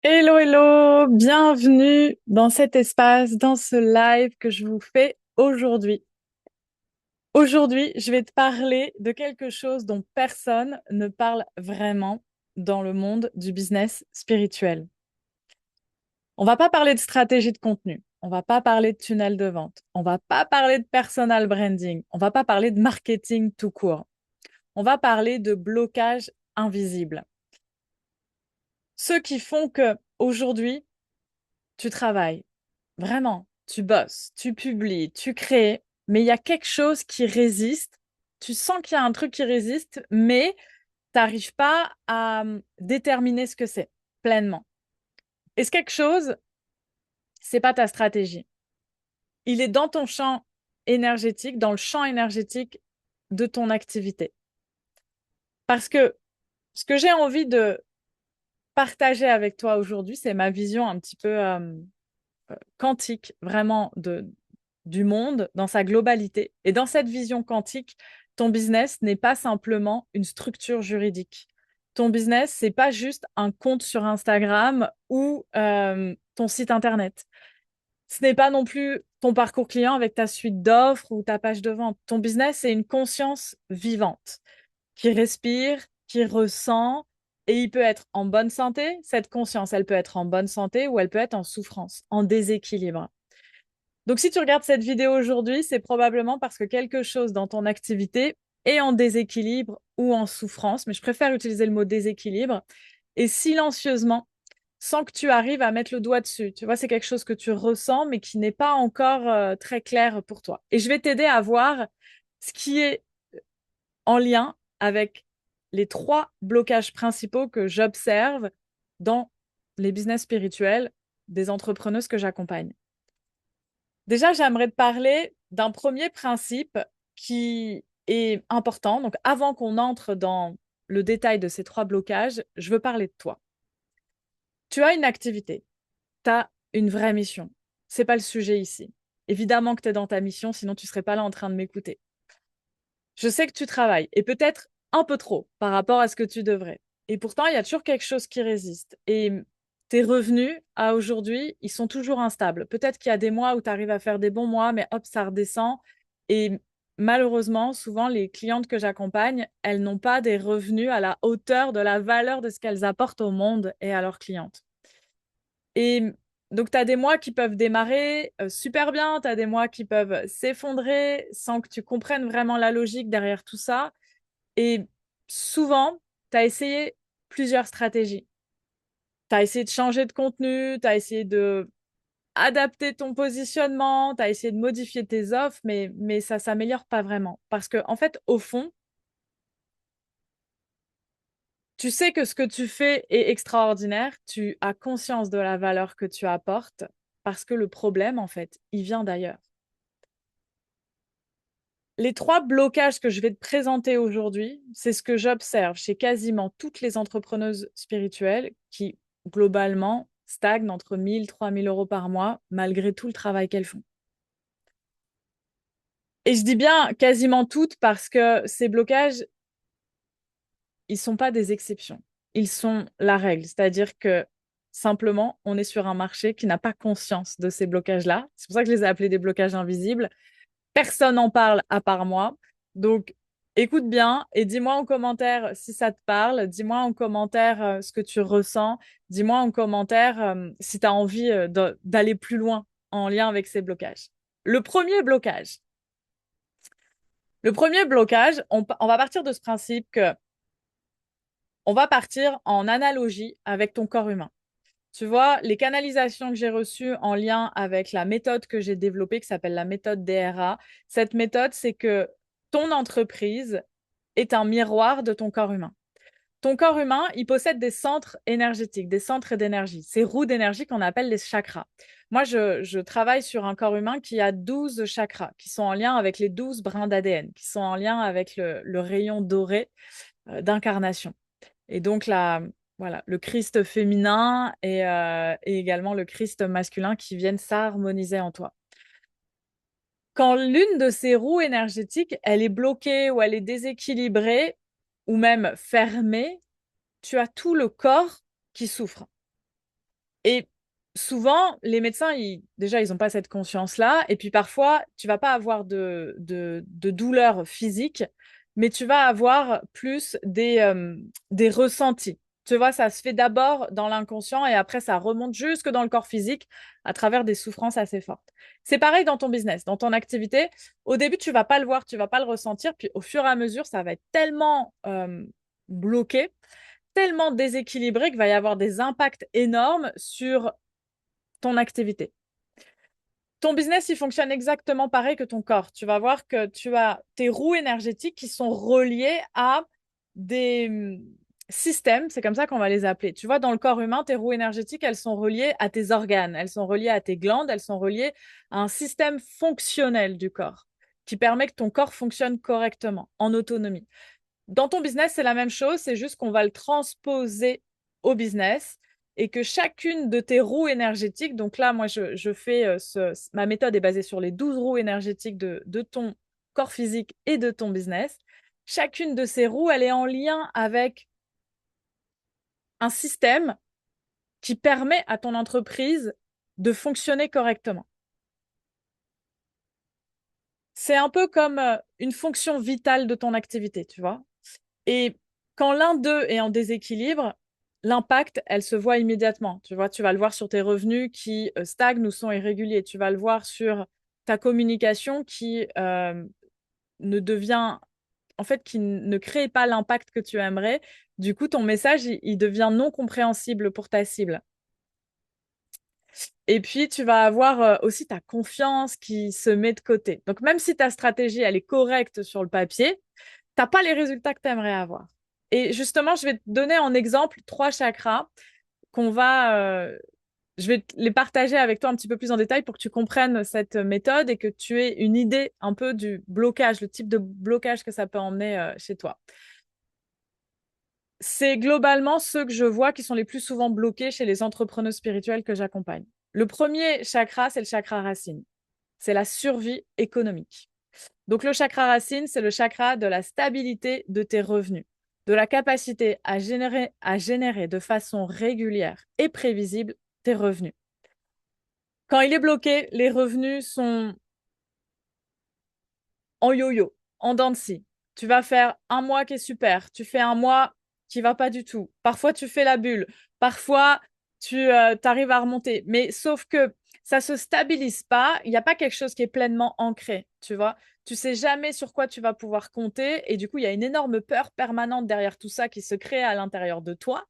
Hello, hello, bienvenue dans cet espace, dans ce live que je vous fais aujourd'hui. Aujourd'hui, je vais te parler de quelque chose dont personne ne parle vraiment dans le monde du business spirituel. On va pas parler de stratégie de contenu, on va pas parler de tunnel de vente, on va pas parler de personal branding, on va pas parler de marketing tout court. On va parler de blocage invisible. Ceux qui font que aujourd'hui, tu travailles. Vraiment, tu bosses, tu publies, tu crées, mais il y a quelque chose qui résiste. Tu sens qu'il y a un truc qui résiste, mais tu n'arrives pas à déterminer ce que c'est pleinement. Et ce quelque chose, c'est pas ta stratégie. Il est dans ton champ énergétique, dans le champ énergétique de ton activité. Parce que ce que j'ai envie de partager avec toi aujourd'hui, c'est ma vision un petit peu quantique, vraiment du monde dans sa globalité. Et dans cette vision quantique, ton business n'est pas simplement une structure juridique. Ton business, c'est pas juste un compte sur Instagram ou ton site internet. Ce n'est pas non plus ton parcours client avec ta suite d'offres ou ta page de vente. Ton business, c'est une conscience vivante qui respire, qui ressent, et il peut être en bonne santé. Cette conscience, elle peut être en bonne santé ou elle peut être en souffrance, en déséquilibre. Donc, si tu regardes cette vidéo aujourd'hui, c'est probablement parce que quelque chose dans ton activité est en déséquilibre ou en souffrance, mais je préfère utiliser le mot déséquilibre, et silencieusement, sans que tu arrives à mettre le doigt dessus. Tu vois, c'est quelque chose que tu ressens, mais qui n'est pas encore très clair pour toi. Et je vais t'aider à voir ce qui est en lien avec les trois blocages principaux que j'observe dans les business spirituels des entrepreneuses que j'accompagne. Déjà, j'aimerais te parler d'un premier principe qui est important. Donc, avant qu'on entre dans le détail de ces trois blocages, je veux parler de toi. Tu as une activité, tu as une vraie mission. C'est pas le sujet ici. Évidemment que tu es dans ta mission, sinon tu serais pas là en train de m'écouter. Je sais que tu travailles et peut-être un peu trop par rapport à ce que tu devrais. Et pourtant, il y a toujours quelque chose qui résiste. Et tes revenus à aujourd'hui, ils sont toujours instables. Peut-être qu'il y a des mois où tu arrives à faire des bons mois, mais hop, ça redescend. Et malheureusement, souvent, les clientes que j'accompagne, elles n'ont pas des revenus à la hauteur de la valeur de ce qu'elles apportent au monde et à leurs clientes. Et donc, tu as des mois qui peuvent démarrer super bien, tu as des mois qui peuvent s'effondrer sans que tu comprennes vraiment la logique derrière tout ça. Et souvent, tu as essayé plusieurs stratégies. Tu as essayé de changer de contenu, tu as essayé de adapter ton positionnement, tu as essayé de modifier tes offres, mais ça s'améliore pas vraiment. Parce que, en fait, au fond, tu sais que ce que tu fais est extraordinaire, tu as conscience de la valeur que tu apportes, parce que le problème, en fait, il vient d'ailleurs. Les trois blocages que je vais te présenter aujourd'hui, c'est ce que j'observe chez quasiment toutes les entrepreneuses spirituelles qui, globalement, stagnent entre 1 000 et 3 000 euros par mois, malgré tout le travail qu'elles font. Et je dis bien quasiment toutes parce que ces blocages, ils ne sont pas des exceptions. Ils sont la règle. C'est-à-dire que simplement, on est sur un marché qui n'a pas conscience de ces blocages-là. C'est pour ça que je les ai appelés des blocages invisibles. Personne n'en parle à part moi. Donc, écoute bien et dis-moi en commentaire si ça te parle. Dis-moi en commentaire ce que tu ressens. Dis-moi en commentaire si tu as envie d'aller plus loin en lien avec ces blocages. Le premier blocage. Le premier blocage, on va partir de ce principe que on va partir en analogie avec ton corps humain. Tu vois, les canalisations que j'ai reçues en lien avec la méthode que j'ai développée, qui s'appelle la méthode DRA, cette méthode, c'est que ton entreprise est un miroir de ton corps humain. Ton corps humain, il possède des centres énergétiques, des centres d'énergie, ces roues d'énergie qu'on appelle les chakras. Moi, je travaille sur un corps humain qui a 12 chakras, qui sont en lien avec les 12 brins d'ADN, qui sont en lien avec le rayon doré d'incarnation. Et donc, voilà, le Christ féminin et également le Christ masculin qui viennent s'harmoniser en toi. Quand l'une de ces roues énergétiques, elle est bloquée ou elle est déséquilibrée ou même fermée, tu as tout le corps qui souffre. Et souvent, les médecins, déjà, ils n'ont pas cette conscience-là. Et puis parfois, tu vas pas avoir de douleurs physiques, mais tu vas avoir plus des ressentis. Tu vois, ça se fait d'abord dans l'inconscient et après, ça remonte jusque dans le corps physique à travers des souffrances assez fortes. C'est pareil dans ton business, dans ton activité. Au début, tu vas pas le voir, tu vas pas le ressentir. Puis au fur et à mesure, ça va être tellement bloqué, tellement déséquilibré qu'il va y avoir des impacts énormes sur ton activité. Ton business, il fonctionne exactement pareil que ton corps. Tu vas voir que tu as tes roues énergétiques qui sont reliées à des systèmes, c'est comme ça qu'on va les appeler. Tu vois, dans le corps humain, tes roues énergétiques, elles sont reliées à tes organes, elles sont reliées à tes glandes, elles sont reliées à un système fonctionnel du corps qui permet que ton corps fonctionne correctement, en autonomie. Dans ton business, c'est la même chose, c'est juste qu'on va le transposer au business et que chacune de tes roues énergétiques, donc là, moi, je fais ma méthode est basée sur les 12 roues énergétiques de ton corps physique et de ton business. Chacune de ces roues, elle est en lien avec un système qui permet à ton entreprise de fonctionner correctement. C'est un peu comme une fonction vitale de ton activité, tu vois. Et quand l'un d'eux est en déséquilibre, l'impact, elle se voit immédiatement. Tu vois, tu vas le voir sur tes revenus qui stagnent ou sont irréguliers. Tu vas le voir sur ta communication qui ne devient, en fait, qui ne crée pas l'impact que tu aimerais. Du coup, ton message, il devient non compréhensible pour ta cible. Et puis, tu vas avoir aussi ta confiance qui se met de côté. Donc, même si ta stratégie, elle est correcte sur le papier, t'as pas les résultats que tu aimerais avoir. Et justement, je vais te donner en exemple 3 chakras qu'on va, je vais les partager avec toi un petit peu plus en détail pour que tu comprennes cette méthode et que tu aies une idée un peu du blocage, le type de blocage que ça peut emmener chez toi. C'est globalement ceux que je vois qui sont les plus souvent bloqués chez les entrepreneurs spirituels que j'accompagne. Le premier chakra, c'est le chakra racine. C'est la survie économique. Donc le chakra racine, c'est le chakra de la stabilité de tes revenus, de la capacité à générer de façon régulière et prévisible tes revenus. Quand il est bloqué, les revenus sont en yo-yo, en dents de scie. Tu vas faire un mois qui est super, tu fais un mois qui va pas du tout. Parfois, tu fais la bulle. Parfois, tu arrives à remonter. Mais sauf que ça se stabilise pas. Il n'y a pas quelque chose qui est pleinement ancré, tu vois. Tu sais jamais sur quoi tu vas pouvoir compter. Et du coup, il y a une énorme peur permanente derrière tout ça qui se crée à l'intérieur de toi,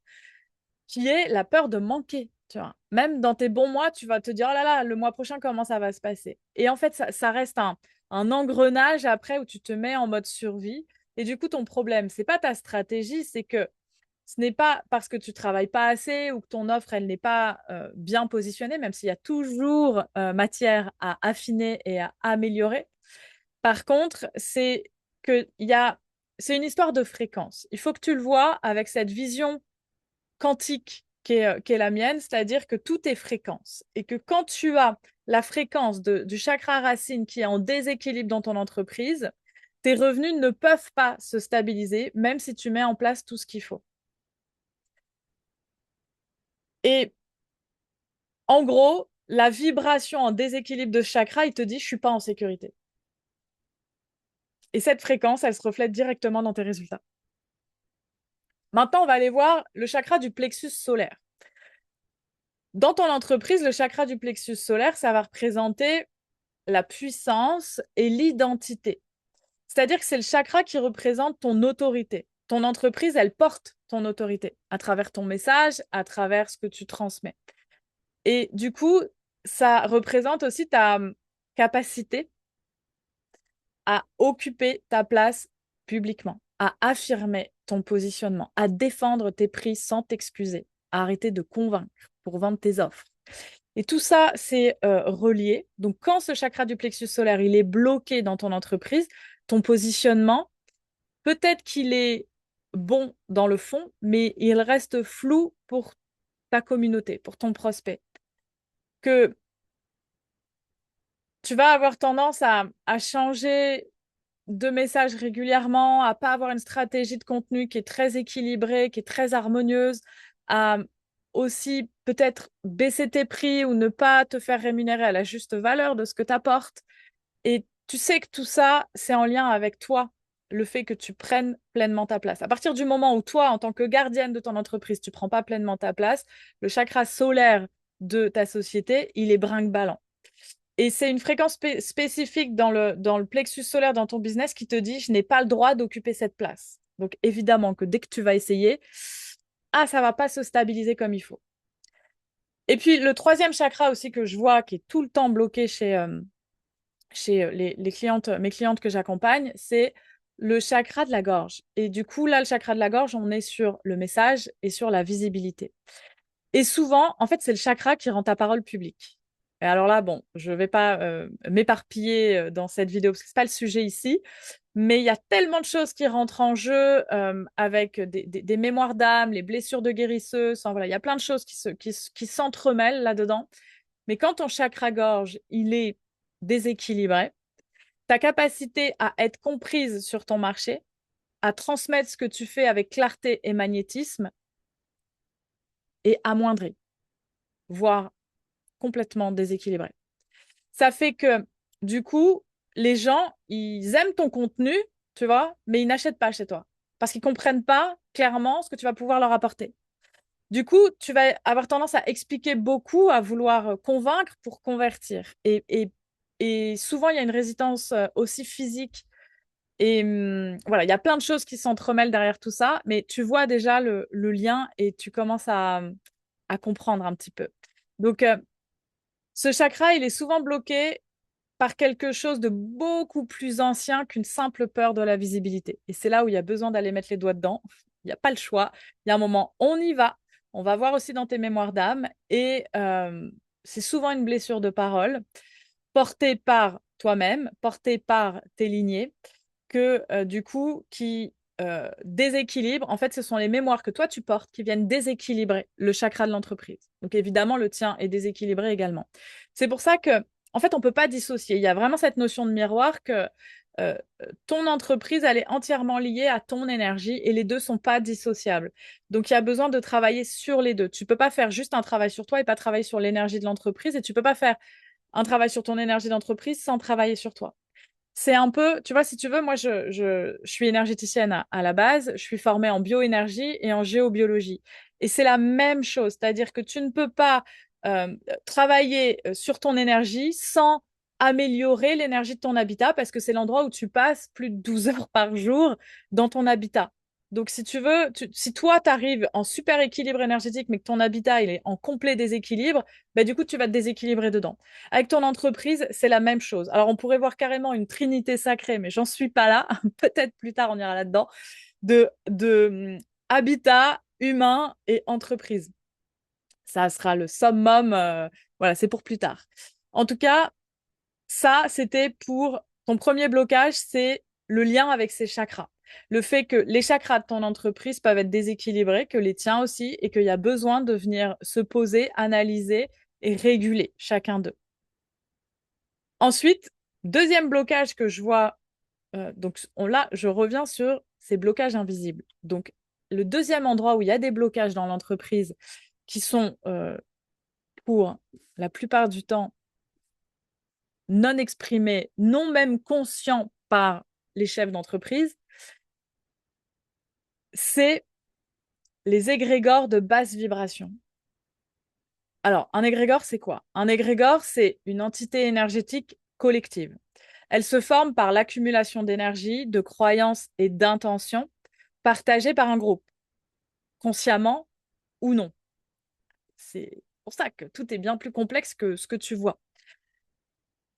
qui est la peur de manquer. Tu vois. Même dans tes bons mois, tu vas te dire, oh là là, le mois prochain, comment ça va se passer? Et en fait, ça reste un engrenage après où tu te mets en mode survie. Et du coup, ton problème, c'est pas ta stratégie, c'est que ce n'est pas parce que tu travailles pas assez ou que ton offre, elle n'est pas bien positionnée, même s'il y a toujours matière à affiner et à améliorer. Par contre, c'est une histoire de fréquence. Il faut que tu le vois avec cette vision quantique qui est la mienne, c'est-à-dire que tout est fréquence et que quand tu as la fréquence du chakra racine qui est en déséquilibre dans ton entreprise, tes revenus ne peuvent pas se stabiliser, même si tu mets en place tout ce qu'il faut. Et en gros, la vibration en déséquilibre de chakra, il te dit, je suis pas en sécurité. Et cette fréquence, elle se reflète directement dans tes résultats. Maintenant, on va aller voir le chakra du plexus solaire. Dans ton entreprise, le chakra du plexus solaire, ça va représenter la puissance et l'identité. C'est-à-dire que c'est le chakra qui représente ton autorité. Ton entreprise, elle porte ton autorité à travers ton message, à travers ce que tu transmets. Et du coup, ça représente aussi ta capacité à occuper ta place publiquement, à affirmer ton positionnement, à défendre tes prix sans t'excuser, à arrêter de convaincre pour vendre tes offres. Et tout ça, c'est relié. Donc, quand ce chakra du plexus solaire, il est bloqué dans ton entreprise, ton positionnement, peut-être qu'il est bon dans le fond, mais il reste flou pour ta communauté, pour ton prospect. Que tu vas avoir tendance à changer de messages régulièrement, à pas avoir une stratégie de contenu qui est très équilibrée, qui est très harmonieuse, à aussi peut-être baisser tes prix ou ne pas te faire rémunérer à la juste valeur de ce que tu apportes. Et tu sais que tout ça, c'est en lien avec toi, le fait que tu prennes pleinement ta place. À partir du moment où toi, en tant que gardienne de ton entreprise, tu ne prends pas pleinement ta place, le chakra solaire de ta société, il est brinque-ballant. Et c'est une fréquence spécifique dans le plexus solaire dans ton business qui te dit, je n'ai pas le droit d'occuper cette place. Donc évidemment que dès que tu vas essayer, ça va pas se stabiliser comme il faut. Et puis le troisième chakra aussi que je vois qui est tout le temps bloqué chez les clientes, mes clientes que j'accompagne, c'est le chakra de la gorge. Et du coup, là, le chakra de la gorge, on est sur le message et sur la visibilité. Et souvent, en fait, c'est le chakra qui rend ta parole publique. Et alors là, bon, je ne vais pas m'éparpiller dans cette vidéo parce que ce n'est pas le sujet ici, mais il y a tellement de choses qui rentrent en jeu avec des mémoires d'âme, les blessures de guérisseuse, enfin, voilà, il y a plein de choses qui s'entremêlent là-dedans. Mais quand ton chakra-gorge, il est déséquilibré, ta capacité à être comprise sur ton marché, à transmettre ce que tu fais avec clarté et magnétisme est amoindrie, voire complètement déséquilibrée. Ça fait que, du coup, les gens, ils aiment ton contenu, tu vois, mais ils n'achètent pas chez toi parce qu'ils ne comprennent pas clairement ce que tu vas pouvoir leur apporter. Du coup, tu vas avoir tendance à expliquer beaucoup, à vouloir convaincre pour convertir. Et souvent, il y a une résistance aussi physique. Et voilà, il y a plein de choses qui s'entremêlent derrière tout ça, mais tu vois déjà le lien et tu commences à comprendre un petit peu. Donc, ce chakra, il est souvent bloqué par quelque chose de beaucoup plus ancien qu'une simple peur de la visibilité. Et c'est là où il y a besoin d'aller mettre les doigts dedans. Il n'y a pas le choix. Il y a un moment, on y va. On va voir aussi dans tes mémoires d'âme. Et c'est souvent une blessure de parole portée par toi-même, portée par tes lignées, que du coup, qui déséquilibre. En fait, ce sont les mémoires que toi, tu portes qui viennent déséquilibrer le chakra de l'entreprise. Donc évidemment, le tien est déséquilibré également. C'est pour ça que en fait, on ne peut pas dissocier. Il y a vraiment cette notion de miroir que euh, ton entreprise, elle est entièrement liée à ton énergie et les deux ne sont pas dissociables. Donc, il y a besoin de travailler sur les deux. Tu ne peux pas faire juste un travail sur toi et pas travailler sur l'énergie de l'entreprise et tu ne peux pas faire un travail sur ton énergie d'entreprise sans travailler sur toi. C'est un peu, tu vois, si tu veux, moi, je suis énergéticienne à la base, je suis formée en bioénergie et en géobiologie. Et c'est la même chose, c'est-à-dire que tu ne peux pas travailler sur ton énergie sans améliorer l'énergie de ton habitat parce que c'est l'endroit où tu passes plus de 12 heures par jour dans ton habitat. Donc, si tu veux, si toi, tu arrives en super équilibre énergétique, mais que ton habitat, il est en complet déséquilibre, bah, du coup, tu vas te déséquilibrer dedans. Avec ton entreprise, c'est la même chose. Alors, on pourrait voir carrément une trinité sacrée, mais j'en suis pas là. Peut-être plus tard, on ira là-dedans, de habitat, humain et entreprise. Ça sera le summum. Voilà, c'est pour plus tard. En tout cas, ça, c'était pour ton premier blocage, c'est le lien avec ces chakras. Le fait que les chakras de ton entreprise peuvent être déséquilibrés, que les tiens aussi, et qu'il y a besoin de venir se poser, analyser et réguler chacun d'eux. Ensuite, deuxième blocage que je vois, donc là, je reviens sur ces blocages invisibles. Donc, le deuxième endroit où il y a des blocages dans l'entreprise qui sont pour la plupart du temps non exprimés, non même conscients par les chefs d'entreprise, c'est les égrégores de basse vibration. Alors, un égrégore, c'est quoi? Un égrégore, c'est une entité énergétique collective. Elle se forme par l'accumulation d'énergie, de croyances et d'intentions partagées par un groupe, consciemment ou non. C'est pour ça que tout est bien plus complexe que ce que tu vois.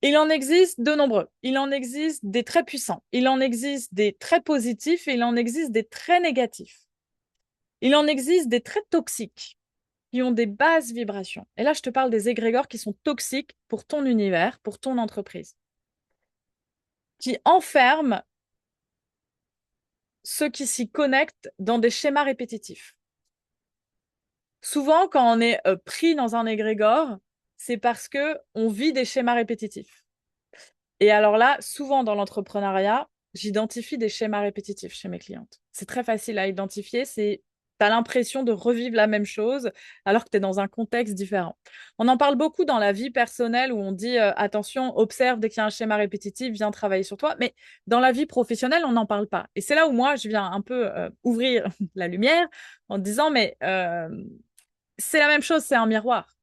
Il en existe de nombreux. Il en existe des très puissants. Il en existe des très positifs et il en existe des très négatifs. Il en existe des très toxiques qui ont des basses vibrations. Et là, je te parle des égrégores qui sont toxiques pour ton univers, pour ton entreprise, qui enferment ceux qui s'y connectent dans des schémas répétitifs. Souvent, quand on est pris dans un égrégore, c'est parce que on vit des schémas répétitifs. Et alors là, souvent dans l'entrepreneuriat, j'identifie des schémas répétitifs chez mes clientes. C'est très facile à identifier, c'est Tu as l'impression de revivre la même chose alors que tu es dans un contexte différent. On en parle beaucoup dans la vie personnelle où on dit attention, observe dès qu'il y a un schéma répétitif, viens travailler sur toi. Mais dans la vie professionnelle, on n'en parle pas. Et c'est là où moi, je viens un peu ouvrir la lumière en disant mais c'est la même chose, c'est un miroir.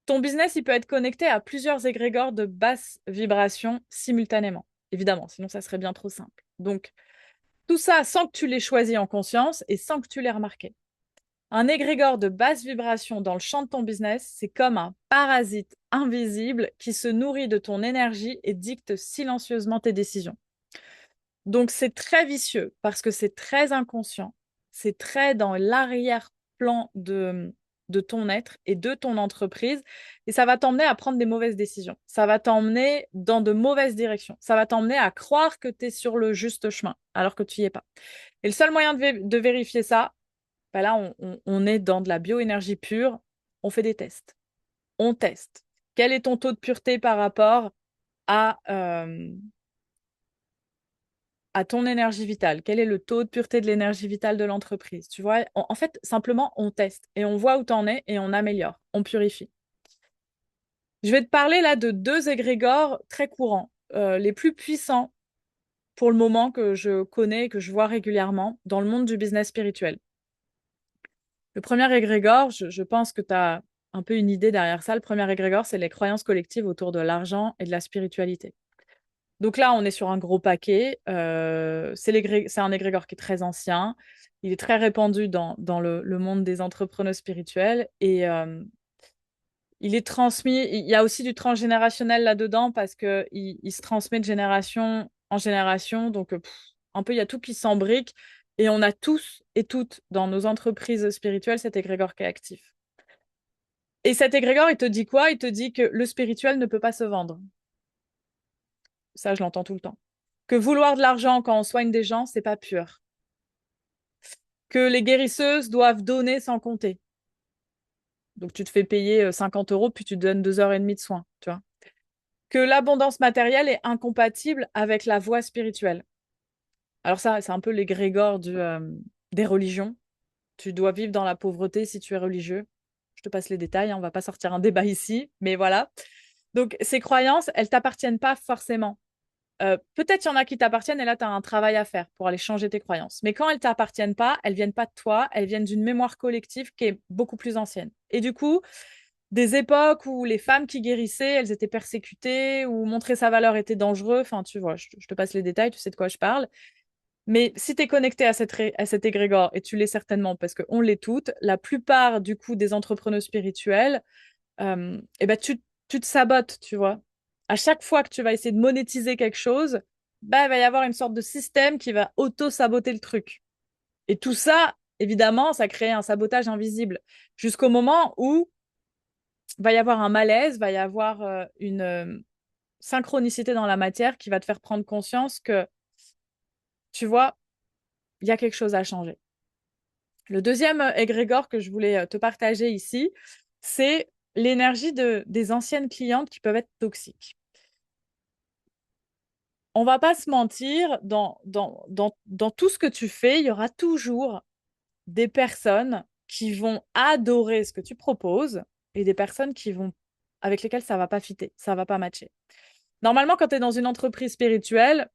Ton business, il peut être connecté à plusieurs égrégores de basse vibration simultanément. Évidemment, sinon ça serait bien trop simple. Donc, tout ça sans que tu l'aies choisi en conscience et sans que tu l'aies remarqué. Un égrégore de basse vibration dans le champ de ton business, c'est comme un parasite invisible qui se nourrit de ton énergie et dicte silencieusement tes décisions. Donc, c'est très vicieux parce que c'est très inconscient. C'est très dans l'arrière-plan de ton être et de ton entreprise. Et ça va t'emmener à prendre des mauvaises décisions. Ça va t'emmener dans de mauvaises directions. Ça va t'emmener à croire que tu es sur le juste chemin alors que tu n'y es pas. Et le seul moyen de vérifier ça, ben là, on est dans de la bioénergie pure. On fait des tests. On teste. Quel est ton taux de pureté par rapport à, à ton énergie vitale? Quel est le taux de pureté de l'énergie vitale de l'entreprise? Tu vois, en fait, simplement, on teste et on voit où tu en es et on améliore, on purifie. Je vais te parler là de deux égrégores très courants, les plus puissants pour le moment que je connais et que je vois régulièrement dans le monde du business spirituel. Le premier égrégore, je pense que tu as un peu une idée derrière ça. Le premier égrégore, c'est les croyances collectives autour de l'argent et de la spiritualité. Donc là, on est sur un gros paquet. C'est un égrégore qui est très ancien. Il est très répandu dans le monde des entrepreneurs spirituels et il est transmis. Il y a aussi du transgénérationnel là-dedans parce qu'il se transmet de génération en génération. Donc, un peu, il y a tout qui s'embrique et on a tous et toutes dans nos entreprises spirituelles cet égrégore qui est actif. Et cet égrégore, il te dit quoi? Il te dit que le spirituel ne peut pas se vendre. Ça, je l'entends tout le temps. Que vouloir de l'argent quand on soigne des gens, c'est pas pur. Que les guérisseuses doivent donner sans compter. Donc, tu te fais payer 50 euros, puis tu te donnes 2 heures et demie de soins, tu vois. Que l'abondance matérielle est incompatible avec la voie spirituelle. Alors ça, c'est un peu l'égrégore des religions. Tu dois vivre dans la pauvreté si tu es religieux. Je te passe les détails, hein, on va pas sortir un débat ici, mais voilà. Donc, ces croyances, elles t'appartiennent pas forcément. Peut-être il y en a qui t'appartiennent et là, tu as un travail à faire pour aller changer tes croyances. Mais quand elles t'appartiennent pas, elles viennent pas de toi, elles viennent d'une mémoire collective qui est beaucoup plus ancienne. Et du coup, des époques où les femmes qui guérissaient, elles étaient persécutées, où montrer sa valeur était dangereux. Enfin, tu vois, je te passe les détails, tu sais de quoi je parle. Mais si tu es connecté à cet égrégore, et tu l'es certainement parce qu'on l'est toutes, la plupart du coup des entrepreneurs spirituels, eh ben, tu te sabotes, tu vois. À chaque fois que tu vas essayer de monétiser quelque chose, bah, il va y avoir une sorte de système qui va auto-saboter le truc. Et tout ça, évidemment, ça crée un sabotage invisible jusqu'au moment où va y avoir un malaise, va y avoir une synchronicité dans la matière qui va te faire prendre conscience que, tu vois, il y a quelque chose à changer. Le deuxième égrégore que je voulais te partager ici, c'est l'énergie des anciennes clientes qui peuvent être toxiques. On va pas se mentir, dans tout ce que tu fais, il y aura toujours des personnes qui vont adorer ce que tu proposes et des personnes avec lesquelles ça va pas fitter, ça va pas matcher. Normalement, quand tu es dans une entreprise spirituelle,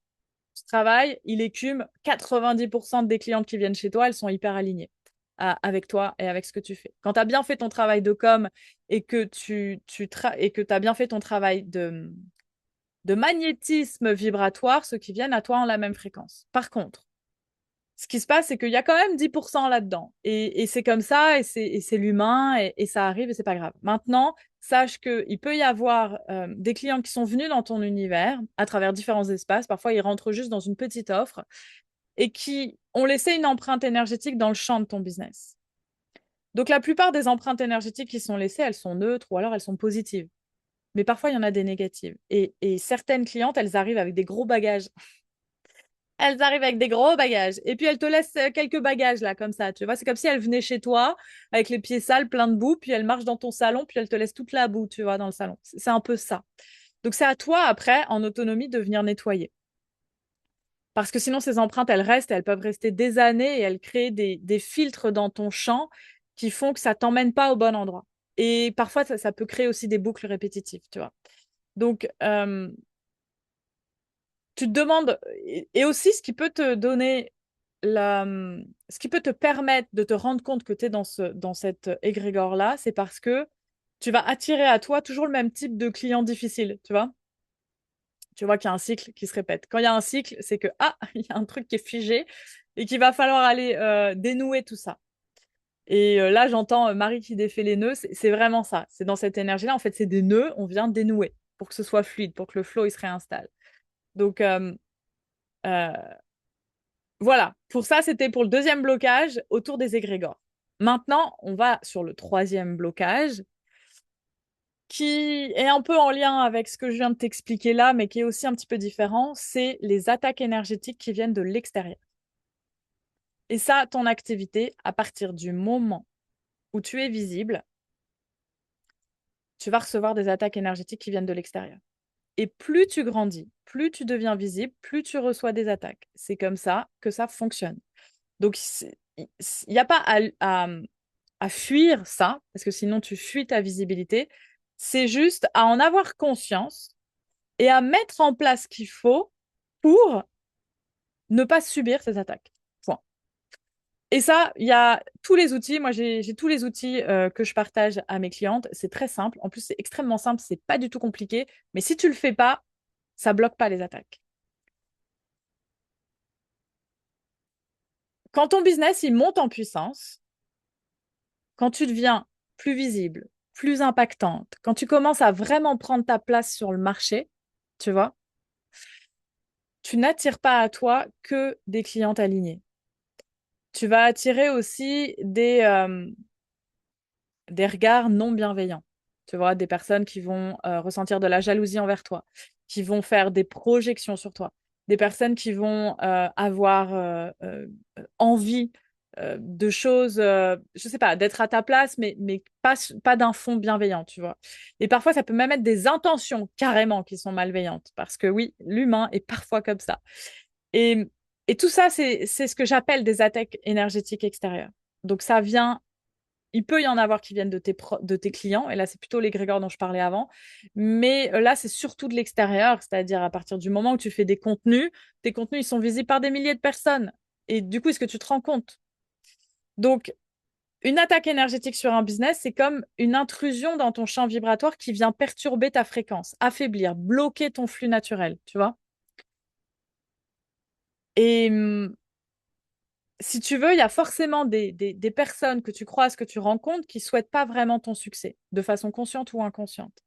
tu travailles, il écume 90% des clientes qui viennent chez toi, elles sont hyper alignées avec toi et avec ce que tu fais. Quand tu as bien fait ton travail de com et que tu as bien fait ton travail de magnétisme vibratoire, ceux qui viennent à toi ont la même fréquence. Par contre, ce qui se passe, c'est qu'il y a quand même 10% là-dedans. Et c'est comme ça, et c'est l'humain, et ça arrive, et c'est pas grave. Maintenant, sache qu'il peut y avoir des clients qui sont venus dans ton univers à travers différents espaces. Parfois, ils rentrent juste dans une petite offre et qui ont laissé une empreinte énergétique dans le champ de ton business. Donc, la plupart des empreintes énergétiques qui sont laissées, elles sont neutres ou alors elles sont positives. Mais parfois, il y en a des négatives. Et certaines clientes, elles arrivent avec des gros bagages. Elles arrivent avec des gros bagages. Et puis, elles te laissent quelques bagages, là, comme ça. Tu vois, c'est comme si elles venaient chez toi avec les pieds sales, pleins de boue, puis elles marchent dans ton salon, puis elles te laissent toute la boue, tu vois, dans le salon. C'est un peu ça. Donc, c'est à toi, après, en autonomie, de venir nettoyer. Parce que sinon, ces empreintes, elles restent, elles peuvent rester des années et elles créent des filtres dans ton champ qui font que ça t'emmène pas au bon endroit. Et parfois, ça peut créer aussi des boucles répétitives, tu vois. Donc, tu te demandes, et aussi ce qui peut te donner ce qui peut te permettre de te rendre compte que tu es dans cet égrégore-là, c'est parce que tu vas attirer à toi toujours le même type de client difficile, tu vois. Tu vois qu'il y a un cycle qui se répète. Quand il y a un cycle, c'est que, ah, il y a un truc qui est figé et qu'il va falloir aller dénouer tout ça. Et là, j'entends Marie qui défait les nœuds, c'est vraiment ça. C'est dans cette énergie-là, en fait, c'est des nœuds, on vient dénouer pour que ce soit fluide, pour que le flow il se réinstalle. Donc, euh, voilà, pour ça, c'était pour le deuxième blocage autour des égrégores. Maintenant, on va sur le troisième blocage qui est un peu en lien avec ce que je viens de t'expliquer là, mais qui est aussi un petit peu différent, c'est les attaques énergétiques qui viennent de l'extérieur. Et ça, ton activité, à partir du moment où tu es visible, tu vas recevoir des attaques énergétiques qui viennent de l'extérieur. Et plus tu grandis, plus tu deviens visible, plus tu reçois des attaques. C'est comme ça que ça fonctionne. Donc, il n'y a pas à fuir ça, parce que sinon tu fuis ta visibilité. C'est juste à en avoir conscience et à mettre en place ce qu'il faut pour ne pas subir ces attaques. Point. Et ça, il y a tous les outils. Moi, j'ai tous les outils que je partage à mes clientes. C'est très simple. En plus, c'est extrêmement simple. C'est pas du tout compliqué. Mais si tu le fais pas, ça bloque pas les attaques. Quand ton business, il monte en puissance, quand tu deviens plus visible, plus impactante, quand tu commences à vraiment prendre ta place sur le marché, tu vois, tu n'attires pas à toi que des clientes alignées. Tu vas attirer aussi des regards non bienveillants. Tu vois, des personnes qui vont ressentir de la jalousie envers toi, qui vont faire des projections sur toi, des personnes qui vont avoir envie de choses, je sais pas, d'être à ta place, mais pas d'un fond bienveillant, tu vois. Et parfois, ça peut même être des intentions carrément qui sont malveillantes, parce que oui, l'humain est parfois comme ça. Et, et tout ça, c'est ce que j'appelle des attaques énergétiques extérieures. Donc ça vient il peut y en avoir qui viennent de tes clients, et là, c'est plutôt l'égrégore dont je parlais avant. Mais là, c'est surtout de l'extérieur, c'est-à-dire à partir du moment où tu fais des contenus, tes contenus, ils sont visibles par des milliers de personnes. Et du coup, est-ce que tu te rends compte? Donc, une attaque énergétique sur un business, c'est comme une intrusion dans ton champ vibratoire qui vient perturber ta fréquence, affaiblir, bloquer ton flux naturel, tu vois? Et si tu veux, il y a forcément des personnes que tu croises, que tu rencontres, qui souhaitent pas vraiment ton succès, de façon consciente ou inconsciente.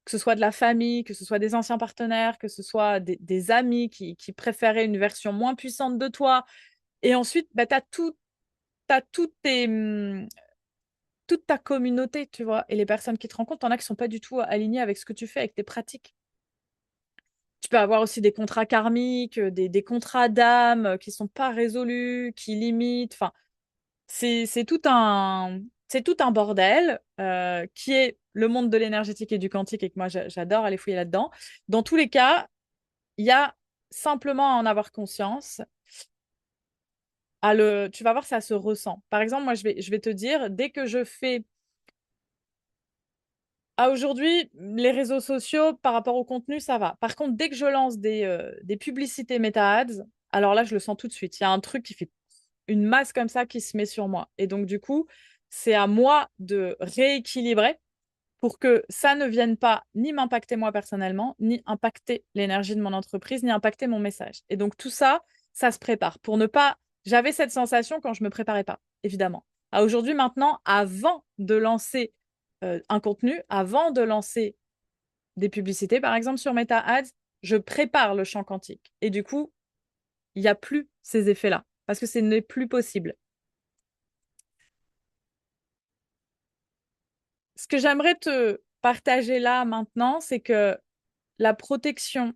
Que ce soit de la famille, que ce soit des anciens partenaires, que ce soit des amis qui préféraient une version moins puissante de toi. Et ensuite, bah, t'as toute ta communauté, tu vois. Et les personnes qui te rencontrent, t'en as qui sont pas du tout alignées avec ce que tu fais, avec tes pratiques. Tu peux avoir aussi des contrats karmiques, des contrats d'âme qui sont pas résolus, qui limitent. Enfin, c'est tout un bordel qui est le monde de l'énergétique et du quantique et que moi j'adore aller fouiller là-dedans. Dans tous les cas, il y a simplement à en avoir conscience. Tu vas voir, ça se ressent. Par exemple, moi je vais te dire, dès que je fais à aujourd'hui, les réseaux sociaux par rapport au contenu, ça va. Par contre, dès que je lance des publicités Meta Ads, alors là, je le sens tout de suite. Il y a un truc qui fait une masse comme ça qui se met sur moi. Et donc, du coup, c'est à moi de rééquilibrer pour que ça ne vienne pas ni m'impacter moi personnellement, ni impacter l'énergie de mon entreprise, ni impacter mon message. Et donc, tout ça, ça se prépare pour ne pas. J'avais cette sensation quand je me préparais pas, évidemment. À aujourd'hui, maintenant, avant de lancer un contenu, avant de lancer des publicités, par exemple sur Meta Ads, je prépare le champ quantique. Et du coup, il n'y a plus ces effets-là parce que ce n'est plus possible. Ce que j'aimerais te partager là maintenant, c'est que la protection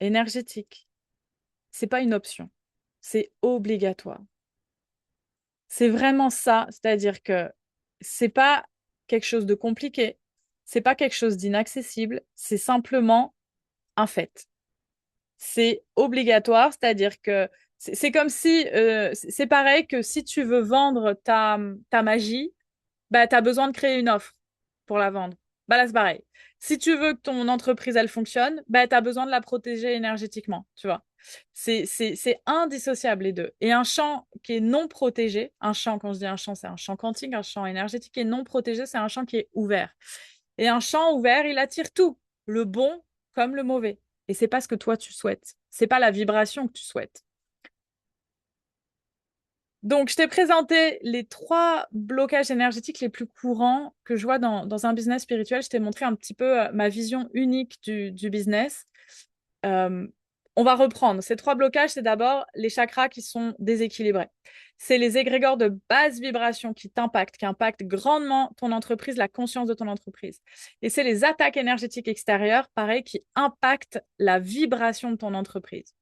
énergétique, c'est pas une option, c'est obligatoire. C'est vraiment ça, c'est-à-dire que c'est pas quelque chose de compliqué, c'est pas quelque chose d'inaccessible, c'est simplement un fait. C'est obligatoire, c'est-à-dire que c'est comme si, c'est pareil que si tu veux vendre ta magie, bah, tu as besoin de créer une offre pour la vendre. Bah, là, c'est pareil. Si tu veux que ton entreprise, elle fonctionne, bah, tu as besoin de la protéger énergétiquement, tu vois. C'est indissociable, les deux. Et un champ qui est non protégé, un champ, quand je dis un champ, c'est un champ quantique, un champ énergétique qui est non protégé, c'est un champ qui est ouvert. Et un champ ouvert, il attire tout, le bon comme le mauvais. Et c'est pas ce que toi, tu souhaites. C'est pas la vibration que tu souhaites. Donc, je t'ai présenté les 3 blocages énergétiques les plus courants que je vois dans un business spirituel. Je t'ai montré un petit peu ma vision unique du business. Euh, on va reprendre. Ces 3 blocages, c'est d'abord les chakras qui sont déséquilibrés. C'est les égrégores de basse vibration qui t'impactent, qui impactent grandement ton entreprise, la conscience de ton entreprise. Et c'est les attaques énergétiques extérieures, pareil, qui impactent la vibration de ton entreprise.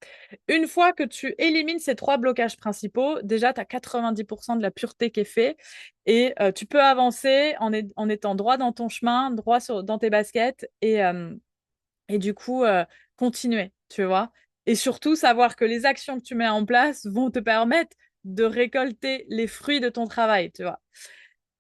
Une fois que tu élimines ces 3 blocages principaux, déjà, tu as 90% de la pureté qui est fait et tu peux avancer en étant droit dans ton chemin, droit dans tes baskets et du coup, continuer, tu vois. Et surtout, savoir que les actions que tu mets en place vont te permettre de récolter les fruits de ton travail, tu vois.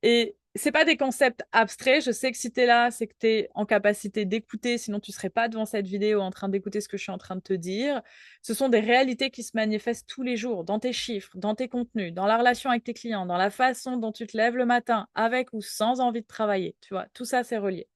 Et c'est pas des concepts abstraits. Je sais que si tu es là, c'est que tu es en capacité d'écouter, sinon tu serais pas devant cette vidéo en train d'écouter ce que je suis en train de te dire. Ce sont des réalités qui se manifestent tous les jours dans tes chiffres, dans tes contenus, dans la relation avec tes clients, dans la façon dont tu te lèves le matin, avec ou sans envie de travailler. Tu vois, tout ça, c'est relié.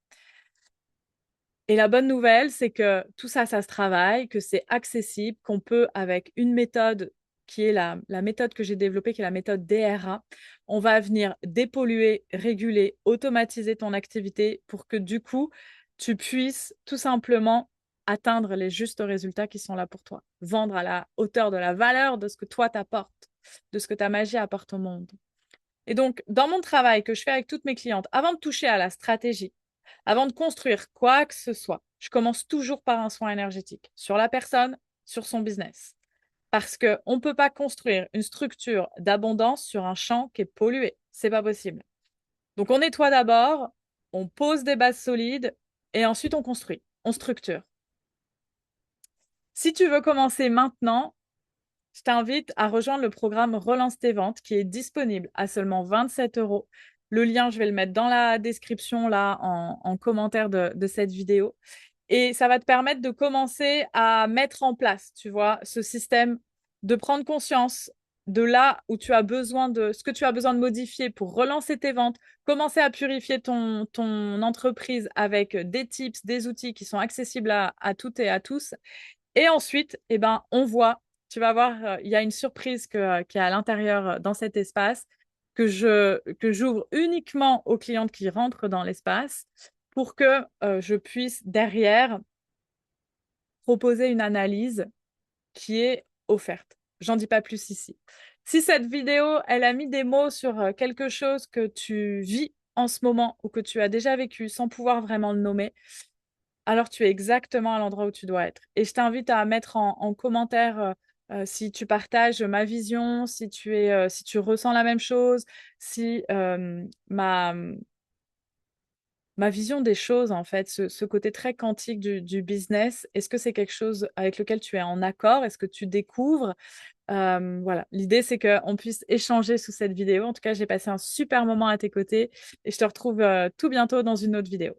Et la bonne nouvelle, c'est que tout ça, ça se travaille, que c'est accessible, qu'on peut, avec une méthode qui est la méthode que j'ai développée, qui est la méthode DRA, on va venir dépolluer, réguler, automatiser ton activité pour que du coup, tu puisses tout simplement atteindre les justes résultats qui sont là pour toi. Vendre à la hauteur de la valeur de ce que toi t'apportes, de ce que ta magie apporte au monde. Et donc, dans mon travail que je fais avec toutes mes clientes, avant de toucher à la stratégie, avant de construire quoi que ce soit, je commence toujours par un soin énergétique sur la personne, sur son business. Parce qu'on ne peut pas construire une structure d'abondance sur un champ qui est pollué. C'est pas possible. Donc on nettoie d'abord, on pose des bases solides et ensuite on construit, on structure. Si tu veux commencer maintenant, je t'invite à rejoindre le programme Relance tes ventes qui est disponible à seulement 27 euros. Le lien, je vais le mettre dans la description, là, en commentaire de cette vidéo. Et ça va te permettre de commencer à mettre en place, tu vois, ce système, de prendre conscience de là où tu as besoin de ce que tu as besoin de modifier pour relancer tes ventes, commencer à purifier ton entreprise avec des tips, des outils qui sont accessibles à toutes et à tous. Et ensuite, eh ben, on voit, tu vas voir, il y a une surprise qui est à l'intérieur dans cet espace que j'ouvre uniquement aux clientes qui rentrent dans l'espace pour que je puisse derrière proposer une analyse qui est offerte. J'en dis pas plus ici. Si cette vidéo, elle a mis des mots sur quelque chose que tu vis en ce moment ou que tu as déjà vécu sans pouvoir vraiment le nommer, alors tu es exactement à l'endroit où tu dois être. Et je t'invite à mettre en commentaire si tu partages ma vision, si tu ressens la même chose, si ma vision des choses, en fait, ce côté très quantique du business, est-ce que c'est quelque chose avec lequel tu es en accord? Est-ce que tu découvres? Voilà, l'idée, c'est qu'on puisse échanger sous cette vidéo. En tout cas, j'ai passé un super moment à tes côtés et je te retrouve tout bientôt dans une autre vidéo.